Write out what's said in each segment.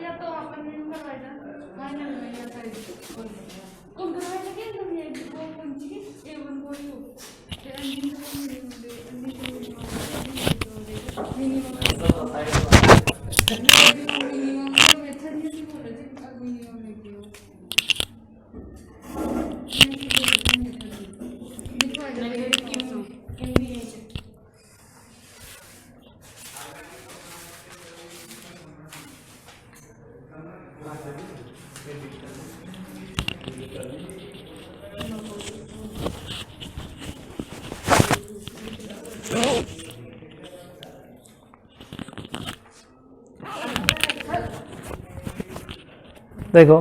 या तो अपन में करवायचा फायनल में या काही कोण करायचं की तुम्ही वो कोणची A1 कोण येऊ ते अंजिन मिनिमम मेथड ही बोलायची मिनिमम लेके देखो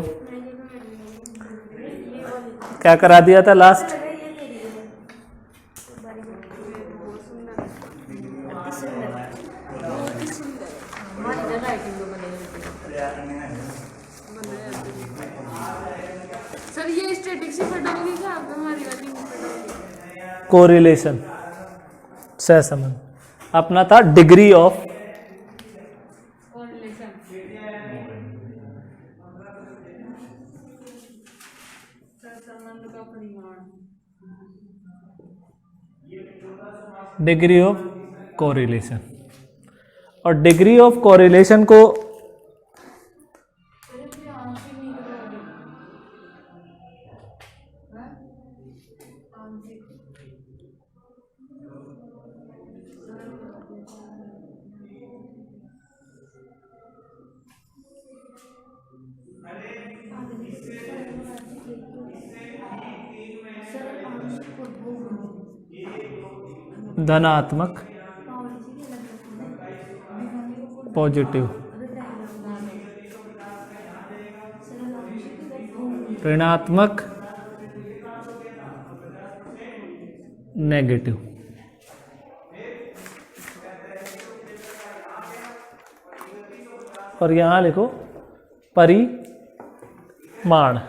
क्या करा दिया था लास्ट, सर ये स्टैटिक से फटाओगे क्या आप हमारी वाली में फटाओगे? कोरिलेशन सहसंबंध अपना था डिग्री ऑफ कोरिलेशन सहसंबंध का परिमाण डिग्री ऑफ कोरिलेशन, और डिग्री ऑफ कोरिलेशन को धनात्मक, पॉजिटिव, ऋणात्मक, नेगेटिव। और यहां लिखो परिमाण,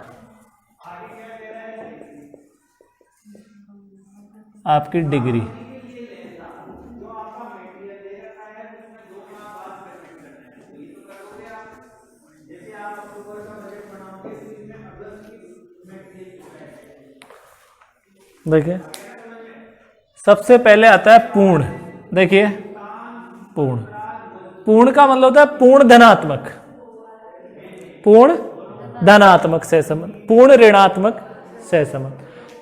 आपकी डिग्री। देखिए सबसे पहले आता है पूर्ण। देखिए पूर्ण, पूर्ण का मतलब होता है पूर्ण धनात्मक, पूर्ण धनात्मक सहसंबंध, पूर्ण ऋणात्मक सहसंबंध।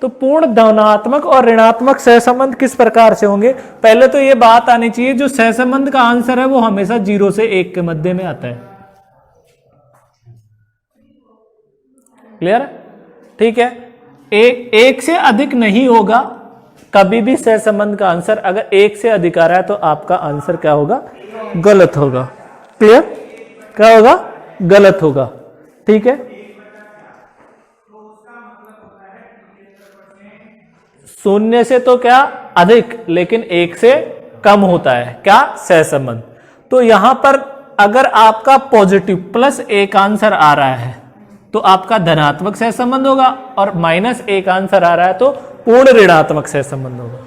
तो पूर्ण धनात्मक और ऋणात्मक सहसंबंध किस प्रकार से होंगे? पहले तो ये बात आनी चाहिए जो सहसंबंध का आंसर है वो हमेशा 0 से 1 के मध्य में आता है। क्लियर? ठीक है। एक से अधिक नहीं होगा कभी भी सहसंबंध का आंसर। अगर 1 से अधिक आ रहा है तो आपका आंसर क्या होगा? गलत होगा। क्लियर? क्या होगा? गलत होगा। ठीक है। शून्य से तो क्या अधिक, लेकिन 1 से कम होता है क्या? सहसंबंध। तो यहां पर अगर आपका पॉजिटिव +1 आंसर आ रहा है तो आपका धनात्मक सहसंबंध होगा, और -1 आंसर आ रहा है तो पूर्ण ऋणात्मक सहसंबंध होगा।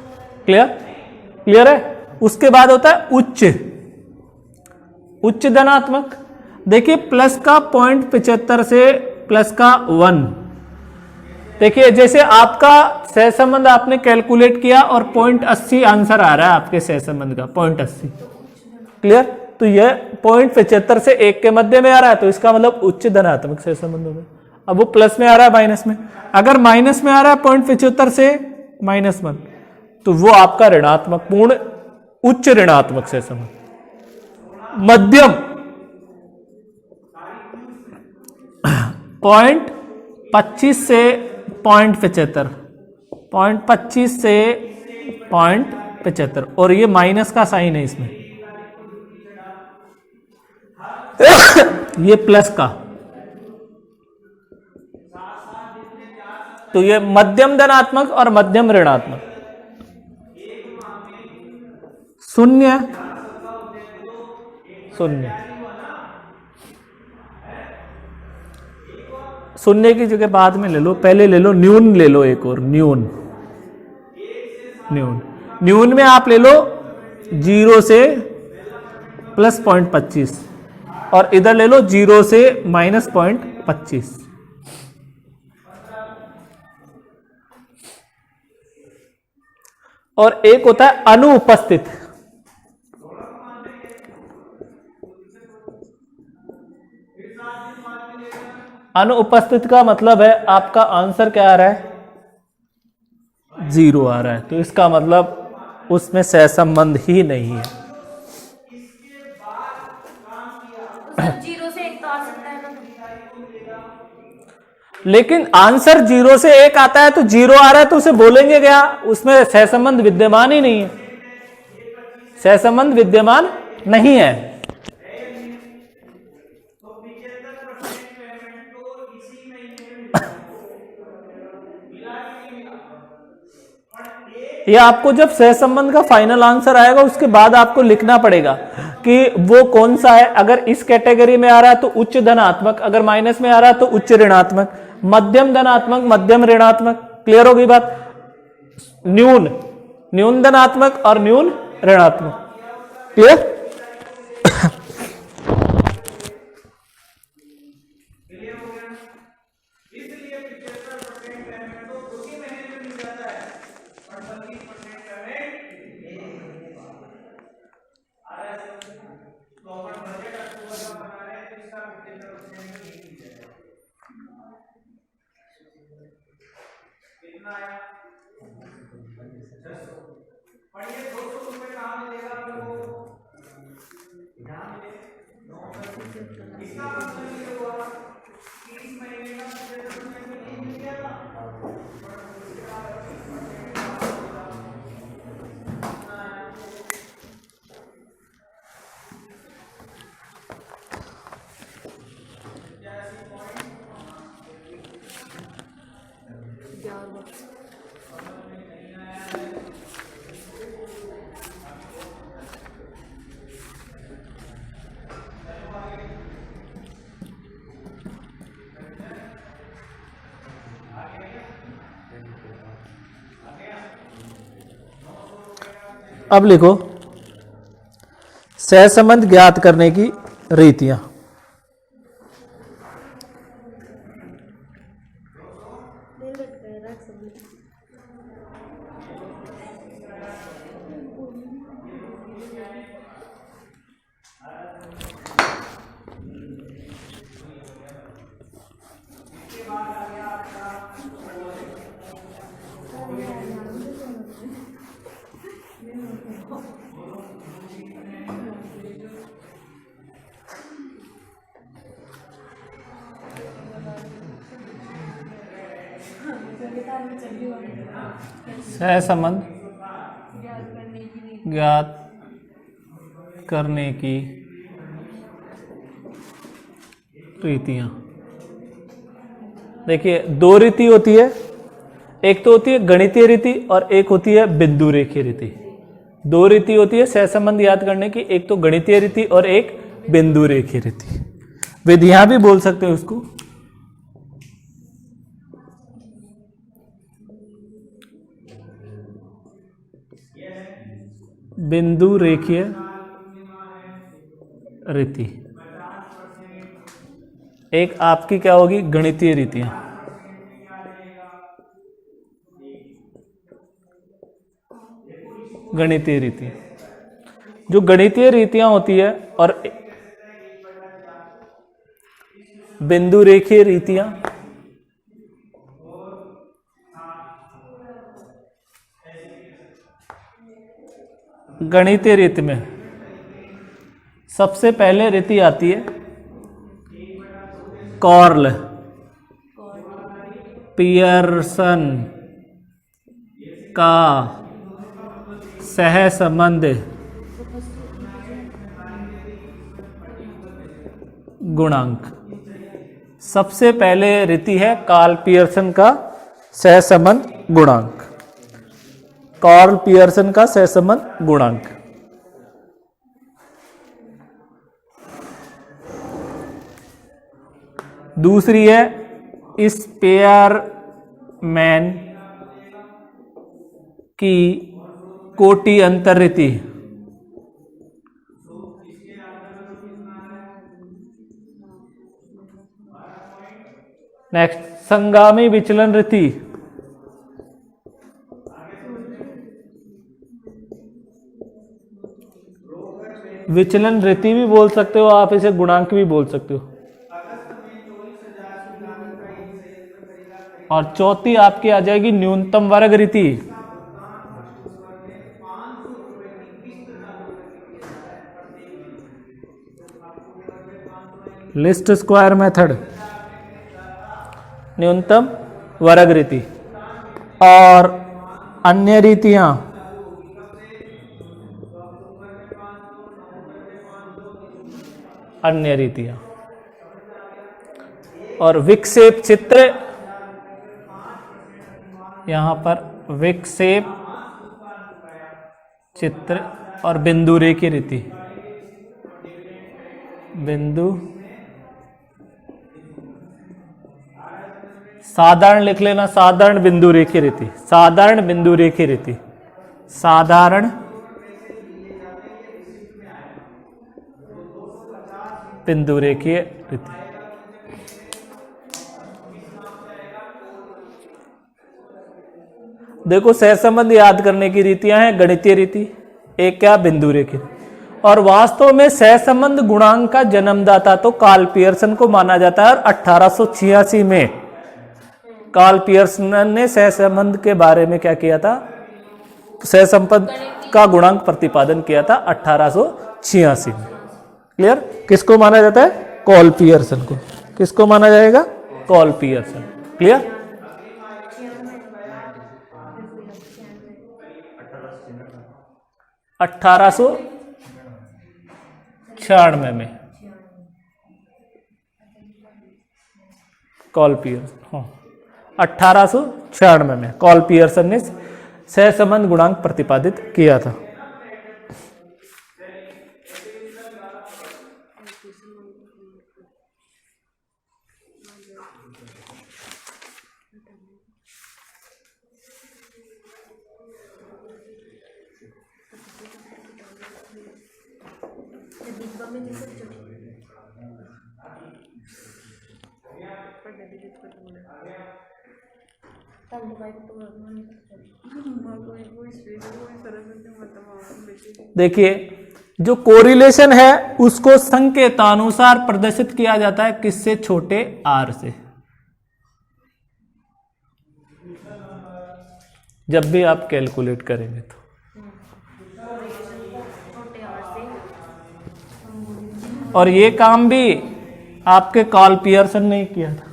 क्लियर? क्लियर है। उसके बाद होता है उच्च धनात्मक। देखिए प्लस का 0.75 से प्लस का 1। देखिए जैसे आपका सहसंबंध आपने कैलकुलेट किया और 0.80 आंसर आ रहा है आपके सहसंबंध का, 0.80। क्लियर? तो यह 0.75 से 1 के मध्य में आ रहा है तो इसका मतलब उच्च धनात्मक सहसंबंध होगा। अब वो प्लस में आ रहा है माइनस में, अगर माइनस में आ रहा है 0.75 से -1 तो वो आपका ऋणात्मक, पूर्ण उच्च ऋणात्मक सहसंबंध। मध्यम 0.25 से 0.75, 0.25 से 0.75, और ये माइनस का साइन है इसमें, ये प्लस का। तो ये मध्यम धनात्मक और मध्यम ऋणात्मक। 0 0 की जगह बाद में ले लो, पहले ले लो न्यून, ले लो एक और न्यून। न्यून में आप ले लो 0 से +0.25, और इधर ले लो 0 से -0.25। और एक होता है अनुपस्थित। अनुपस्थित का मतलब है आपका आंसर क्या आ रहा है, 0 आ रहा है, तो इसका मतलब उसमें सहसंबंध ही नहीं है। उसमें 0 से 1 तो आ सकता है ना। लेकिन आंसर 0 से 1 आता है तो 0 आ रहा है तो उसे बोलेंगे क्या, उसमें सहसंबंध विद्यमान ही नहीं है, सहसंबंध विद्यमान नहीं है। ये आपको जब सहसंबंध का फाइनल आंसर आएगा उसके बाद आपको लिखना पड़ेगा कि वो कौन सा है। अगर इस कैटेगरी में आ रहा है तो उच्च धनात्मक, अगर माइनस में आ रहा है तो उच्च ऋणात्मक, मध्यम धनात्मक, मध्यम ऋणात्मक। क्लियर होगी बात? न्यून, न्यून धनात्मक और न्यून ऋणात्मक। क्लियर? अब लिखो सहसंबंध ज्ञात करने की रीतियां। सहसंबंध ज्ञात करने की रीतियां। देखिए दो रीति होती है, एक तो होती है गणितीय रीति और एक होती है बिंदु रेखीय रीति। दो रीति होती है सहसंबंध याद करने की, एक तो गणितीय रीति और एक बिंदु रेखीय रीति। विधियां भी बोल सकते हो उसको। बिंदु रेखीय रीति, एक आपकी क्या होगी, गणितीय रीतियां। गणितीय रीति, जो गणितीय रीतियां होती है, और बिंदु रेखीय रीतियां गणितीय रीति में सबसे पहले रीति आती है कॉर्ल पियर्सन का सहसंबंध गुणांक। सबसे पहले रीति है कार्ल पियर्सन का सहसंबंध गुणांक। कार्ल पियर्सन का सहसंबंध गुणांक। दूसरी है स्पेयरमैन की कोटि अंतर रीति। नेक्स्ट, संगामी विचलन रीति। विचलन रीति भी बोल सकते हो आप, इसे गुणांक भी बोल सकते हो। और चौथी आपकी आ जाएगी न्यूनतम वर्ग रीति। लिस्ट स्क्वायर मेथड, न्यूनतम वर्ग रीति। और अन्य रीतियां, अन्य रीतियां। और विक्षेप चित्र, यहां पर विक्षेप चित्र और बिंदु रेखी रीति। बिंदु, साधारण लिख लेना, साधारण बिंदु रेखी रीति, साधारण बिंदु रेखी रीति, साधारण बिंदु रेखीय रीति। देखो सहसंबंध याद करने की रीतियां हैं, गणितीय रीति, एक क्या बिंदु रेखी। और वास्तव में सहसंबंध गुणांक का जन्मदाता तो कार्ल पियर्सन को माना जाता है। और 1886 में कार्ल पियर्सन ने सहसंबंध के बारे में क्या किया था, सहसंबंध का गुणांक प्रतिपादन किया था 1886 में। क्लियर? किसको माना जाता है? कार्ल पियर्सन को। किसको माना जाएगा? Karl Pearson. क्लियर? 1896 में कार्ल पियर्सन, हाँ 1896 में कार्ल पियर्सन ने सहसंबंध गुणांक प्रतिपादित किया था। देखिए, जो कोरिलेशन है उसको संकेतानुसार प्रदर्शित किया जाता है, किससे? छोटे आर से। जब भी आप कैलकुलेट करेंगे तो और ये काम भी आपके कार्ल पियर्सन ने किया था।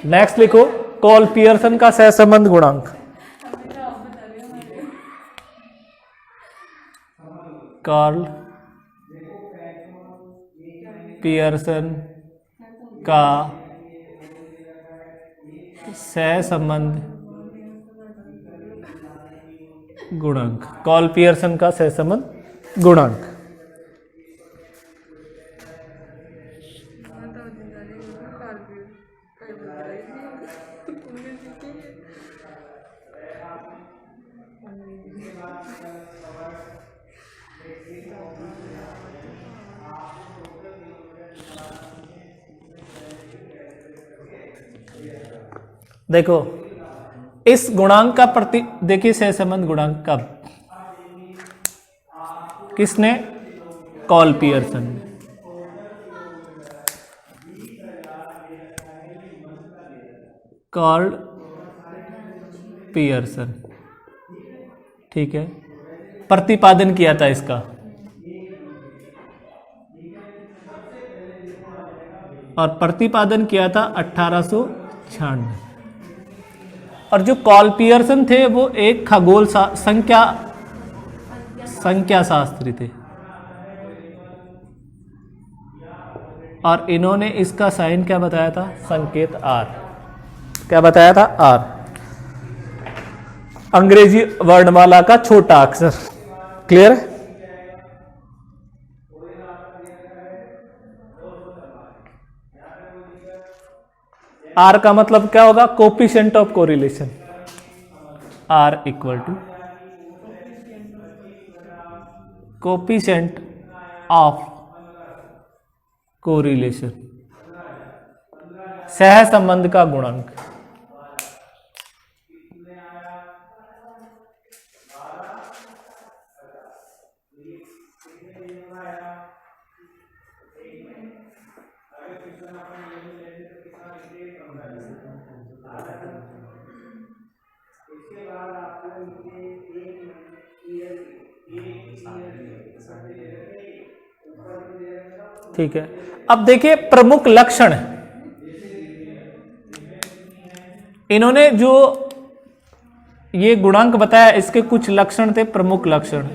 नेक्स्ट लिखो कार्ल पियर्सन का सहसंबंध गुणांक। कार्ल पियर्सन का सहसंबंध गुणांक, कार्ल पियर्सन का सहसंबंध गुणांक। देखो इस गुणांक का देखिए सहसंबंध गुणांक कब, किसने? कार्ल पियर्सन ने। कार्ल पियर्सन, ठीक है, प्रतिपादन किया था इसका। और प्रतिपादन किया था 1896। और जो कार्ल पियर्सन थे वो एक खगोल संख्या शास्त्री थे। और इन्होंने इसका साइन क्या बताया था? संकेत आर। क्या बताया था? आर, अंग्रेजी वर्णमाला का छोटा अक्षर। क्लियर है? आर का मतलब क्या होगा? Coefficient of correlation. R equal to coefficient of correlation, सहसंबंध का गुणांक। ठीक है, अब देखिए प्रमुख लक्षण, इन्होंने जो ये गुणांक बताया इसके कुछ लक्षण थे, प्रमुख लक्षण,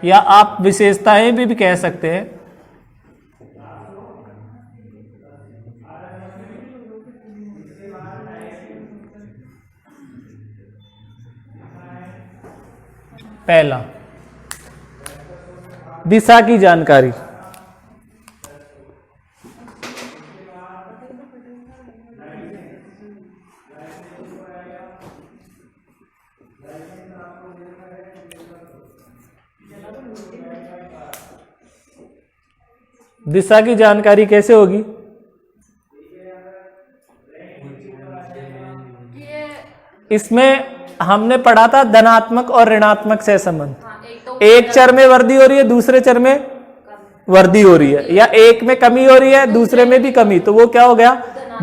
या आप विशेषताएं भी कह सकते हैं। पहला, दिशा की जानकारी। दिशा की जानकारी कैसे होगी? इसमें हमने पढ़ा था धनात्मक और ऋणात्मक सहसंबंध। एक चर में वृद्धि हो रही है, दूसरे चर में वृद्धि हो रही है, या एक में कमी हो रही है दूसरे में भी कमी, तो वो क्या हो गया?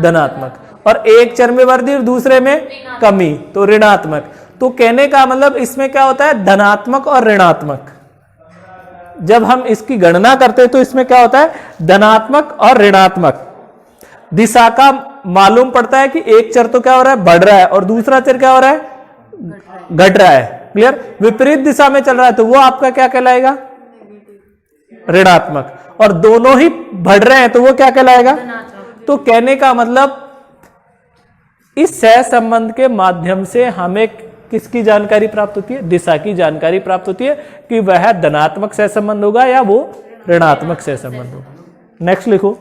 धनात्मक। और एक चर में वृद्धि और दूसरे में कमी, तो ऋणात्मक। तो कहने का मतलब इसमें क्या होता है? धनात्मक और ऋणात्मक। जब हम इसकी गणना करते हैं तो इसमें क्या होता है? धनात्मक और ऋणात्मक। दिशा का मालूम पड़ता है कि एक चर तो क्या हो रहा है? बढ़ रहा है, और दूसरा चर क्या हो रहा है? घट रहा है। क्लियर? विपरीत दिशा में चल रहा है तो वो आपका क्या कहलाएगा? ऋणात्मक। और दोनों ही बढ़ रहे हैं तो वो क्या कहलाएगा? तो कहने का मतलब इस सहसंबंध के माध्यम से हमें किसकी जानकारी प्राप्त होती है? दिशा की जानकारी प्राप्त होती है कि वह धनात्मक सहसंबंध होगा या वो ऋणात्मक सहसंबंध होगा। नेक्स्ट लिखो।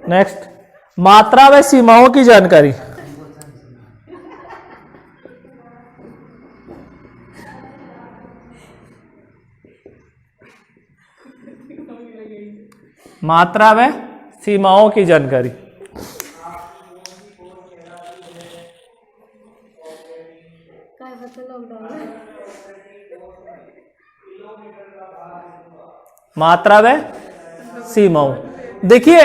नेक्स्ट, मात्रा व सीमाओं की जानकारी। मात्रा व सीमाओं की जानकारी। मात्रा व सीमाओं, देखिए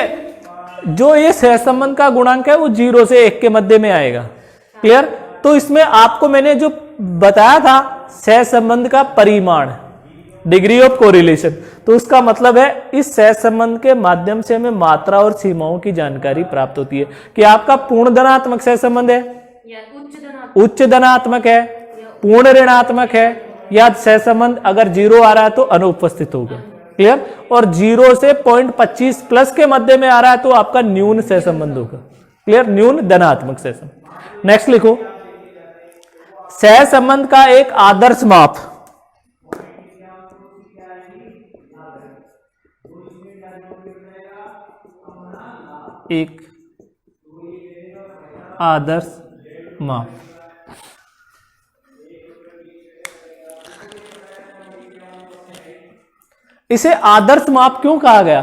जो ये सहसंबंध का गुणांक है वो 0 से 1 के मध्य में आएगा। क्लियर? तो इसमें आपको मैंने जो बताया था सहसंबंध का परिमाण, डिग्री ऑफ कोरिलेशन, तो उसका मतलब है इस सहसंबंध के माध्यम से हमें मात्रा और सीमाओं की जानकारी प्राप्त होती है कि आपका पूर्ण धनात्मक सहसंबंध है, उच्च धनात्मक है, पूर्ण ऋणात्मक है, या सहसंबंध अगर 0 आ रहा है तो अनुपस्थित होगा। क्लियर? और 0 से 0.25 प्लस के मध्य में आ रहा है तो आपका न्यून सहसंबंध होगा। क्लियर? न्यून धनात्मक सहसंबंध। नेक्स्ट लिखो, सहसंबंध का एक आदर्श माप। एक आदर्श माप। इसे आदर्श माप क्यों कहा गया?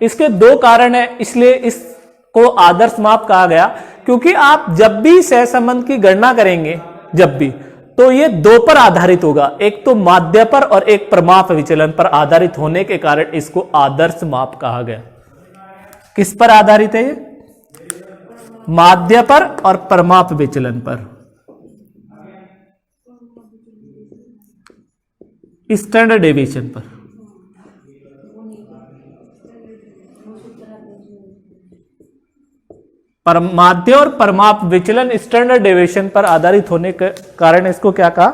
इसके 2 कारण है, इसलिए इसको आदर्श माप कहा गया। क्योंकि आप जब भी सहसंबंध की गणना करेंगे, जब भी, तो ये 2 पर आधारित होगा, एक तो माध्य पर और एक प्रमाप विचलन पर आधारित होने के कारण इसको आदर्श माप कहा गया। किस पर आधारित है ये? माध्य पर और प्रमाप विचलन पर, स्टैंडर्ड डेविएशन पर। माध्य और प्रमाप विचलन स्टैंडर्ड डेविएशन पर आधारित होने के कारण इसको क्या कहा?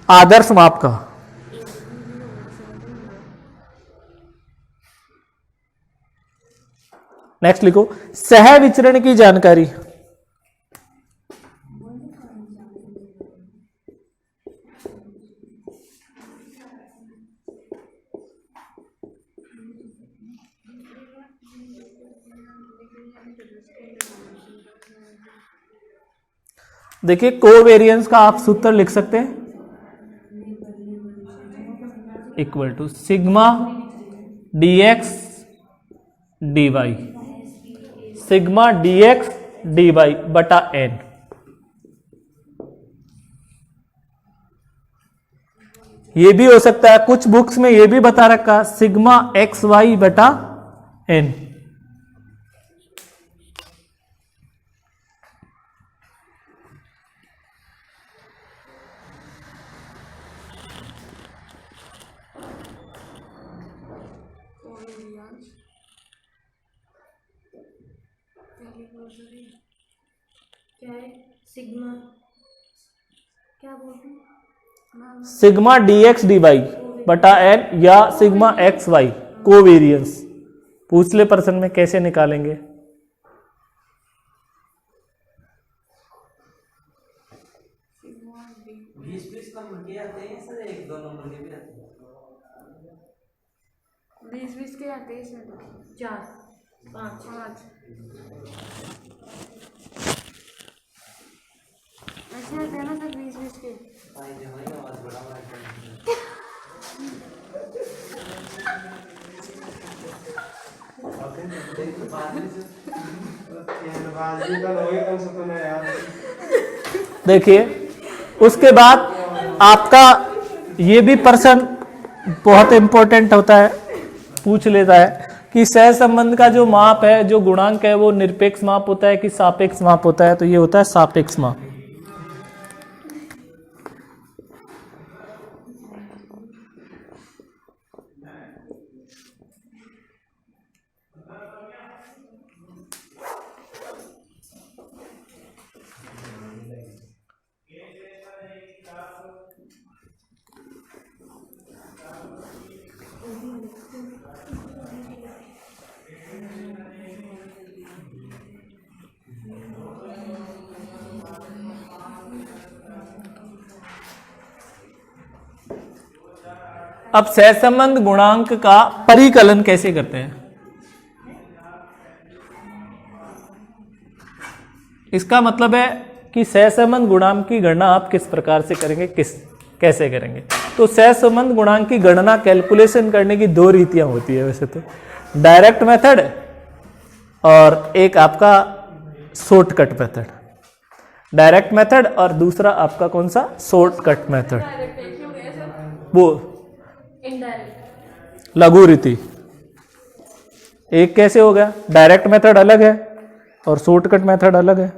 आदर्श माप कहा। नेक्स्ट लिखो, सह विचरण की जानकारी। देखिए कोवेरियंस का आप सूत्र लिख सकते हैं, equal to sigma dx dy, sigma dx dy बटा n। ये भी हो सकता है, कुछ बुक्स में ये भी बता रखा सिग्मा एक्स वाई बटा n। क्या है सिग्मा, क्या बोलते हैं, सिग्मा dx dy बटा n या सिग्मा एक्स वाई कोवेरियंस पूछ ले प्रश्न में, कैसे निकालेंगे? बीस के आते हैं सर, 4 5 ऐसे आते हैं ना सर 20 के। देखिए उसके बाद आपका ये भी प्रश्न बहुत इंपॉर्टेंट होता है, पूछ लेता है कि सह संबंध का जो माप है, जो गुणांक है, वो निरपेक्ष माप होता है कि सापेक्ष माप होता है? तो ये होता है सापेक्ष माप। अब सहसंबंध गुणांक का परिकलन कैसे करते हैं? इसका मतलब है कि सहसंबंध गुणांक की गणना आप किस प्रकार से करेंगे, कैसे करेंगे? तो सहसंबंध गुणांक की गणना कैलकुलेशन करने की दो रीतियां होती है वैसे तो, डायरेक्ट मेथड और एक आपका शॉर्टकट मेथड। डायरेक्ट मेथड और दूसरा आपका कौन सा? शॉर्टकट मेथड, वो इनडायरेक्ट लघु रीति। एक कैसे हो गया? डायरेक्ट मेथड अलग है और शॉर्टकट मेथड अलग है।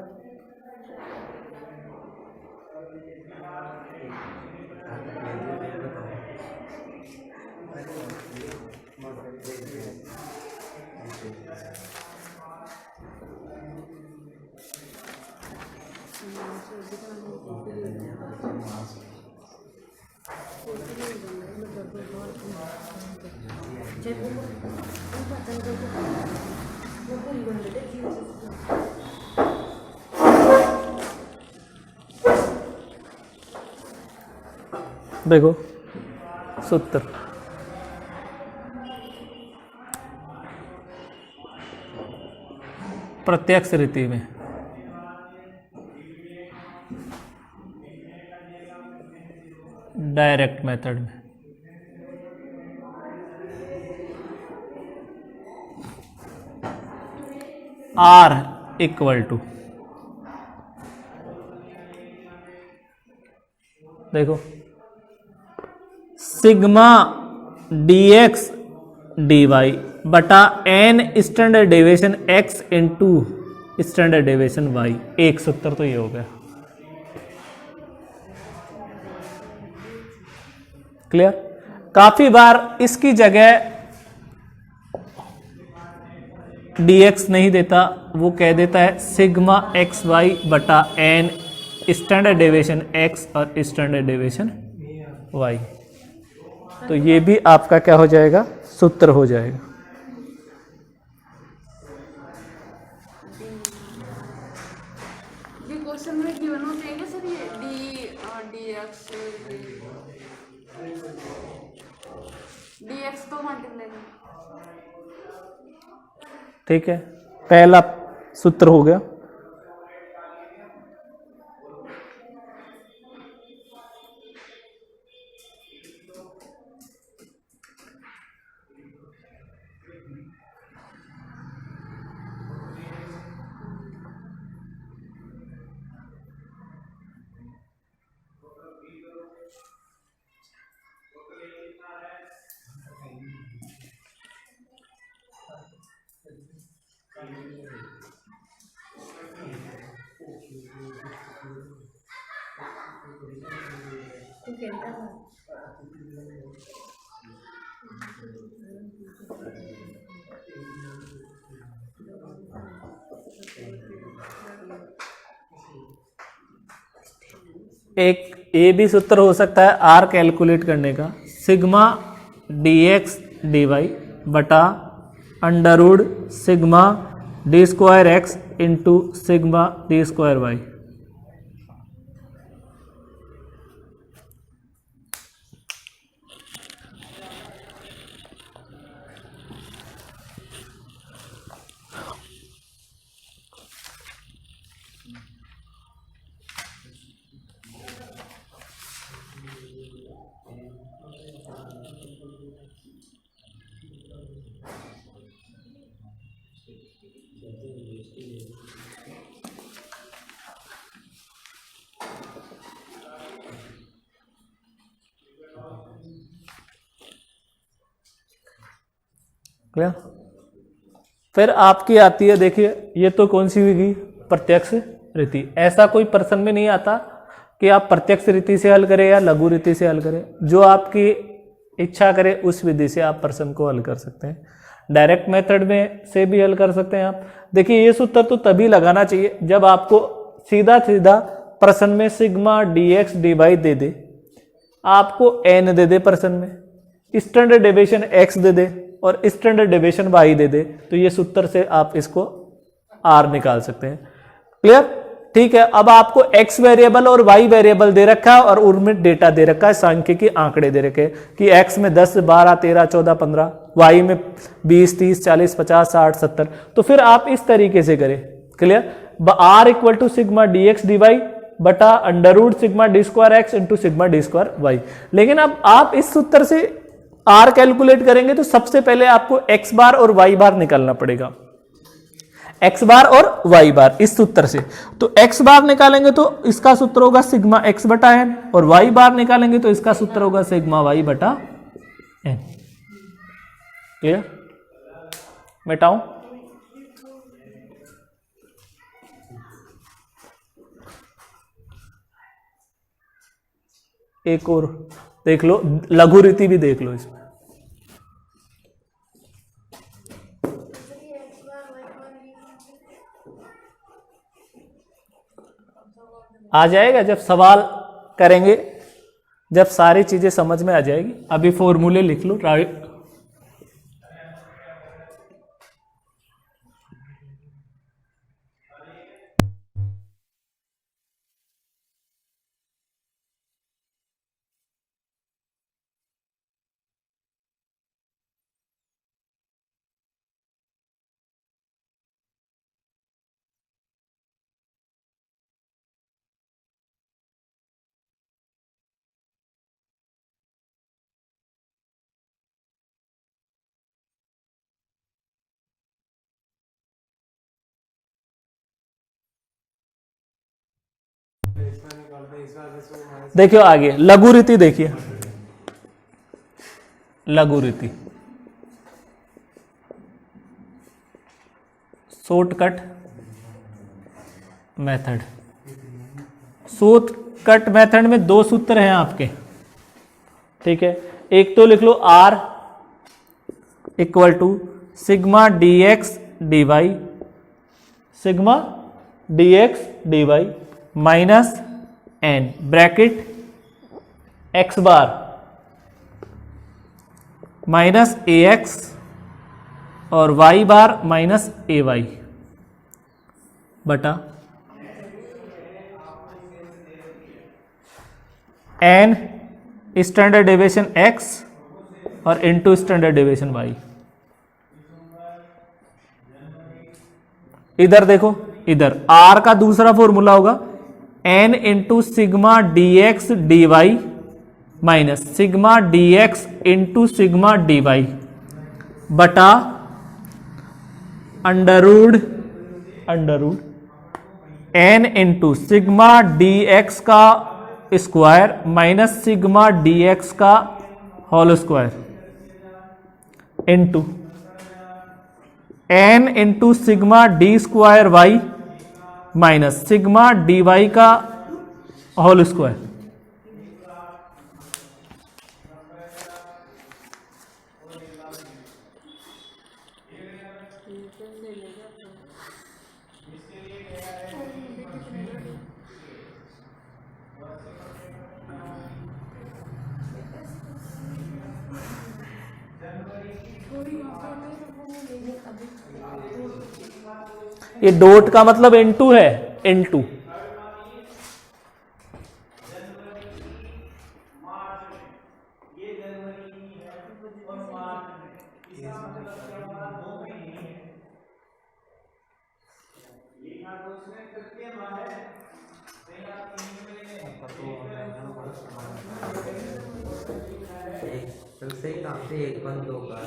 देखो सूत्र, प्रत्यक्ष रीति में डायरेक्ट मेथड में R इक्वल टू, देखो सिग्मा dx dy बटा n standard deviation x into standard deviation y। एक सूत्र तो ये हो गया। क्लियर? काफी बार इसकी जगह dx नहीं देता, वो कह देता है सिग्मा एक्स वाई बटा n स्टैंडर्ड डेविएशन x और स्टैंडर्ड डेविएशन y। तो ये भी आपका क्या हो जाएगा? सूत्र हो जाएगा। ये क्वेश्चन में गिवन होते हैं सर, ये dx तो मल्टीप्लाई। ठीक है, पहला सूत्र हो गया। एक ये भी सूत्र हो सकता है आर कैलकुलेट करने का, sigma D X D Y बटा under root sigma D square X into sigma D square Y. Clear? फिर आपकी आती है, देखिए ये तो कौन सी हुई, प्रत्यक्ष रीति। ऐसा कोई प्रश्न में नहीं आता कि आप प्रत्यक्ष रीति से हल करें या लघु रीति से हल करें, जो आपकी इच्छा करे उस विधि से आप प्रश्न को हल कर सकते हैं। डायरेक्ट मेथड में से भी हल कर सकते हैं आप। देखिए ये सूत्र तो तभी लगाना चाहिए जब आपको सीधा सीधा प्रश्न में sigma D X D Y दे दे, आपको एन दे दे प्रश्न में, स्टैंडर्ड डेविएशन एक्स दे दे और स्टैंडर्ड डेविएशन वाई दे दे, तो ये सूत्र से आप इसको आर निकाल सकते हैं। क्लियर? ठीक है। अब आपको एक्स वेरिएबल और वाई वेरिएबल दे रखा है और उनमें डेटा दे रखा है, सांख्यिकी आंकड़े दे रखे कि एक्स में 10 12 13 14 15, वाई में 20 30 40 50 60 70। तो फिर आप इस तरीके से करें। Clear? R equal to sigma D X D Y बटा under root sigma D square X into sigma D square Y. लेकिन अब आप इस सूत्र से आर कैलकुलेट करेंगे तो सबसे पहले आपको एक्स बार और वाई बार निकालना पड़ेगा, एक्स बार और वाई बार इस सूत्र से। तो एक्स बार निकालेंगे तो इसका सूत्र होगा सिग्मा एक्स बटा एन, और वाई बार निकालेंगे तो इसका सूत्र होगा सिग्मा वाई बटा एन। क्लियर? मिटाऊं? एक और देख लो, लघु रीति भी देख लो इसमें। आ जाएगा जब सवाल करेंगे, जब सारी चीजें समझ में आ जाएगी। अभी फॉर्मूले लिख लो। देखियो आगे लघु रीति, देखिए लघु रीति शॉर्टकट मेथड। शॉर्टकट मेथड में दो सूत्र हैं आपके, ठीक है। एक तो लिख लो R equal to sigma D X D Y, sigma D X D Y minus N bracket X bar minus A X और Y bar minus A Y बटा एन स्टैंडर्ड डेविएशन एक्स और इनटू स्टैंडर्ड डेविएशन वाई। इधर देखो, इधर R का दूसरा formula होगा N into sigma D X D Y minus sigma D X into sigma D Y बटा under root N into sigma D X का square minus sigma D X का whole square into N into sigma D square Y minus sigma D Y का whole square. ये dot का मतलब N2 है, N2। एक से 1 बंद होगा।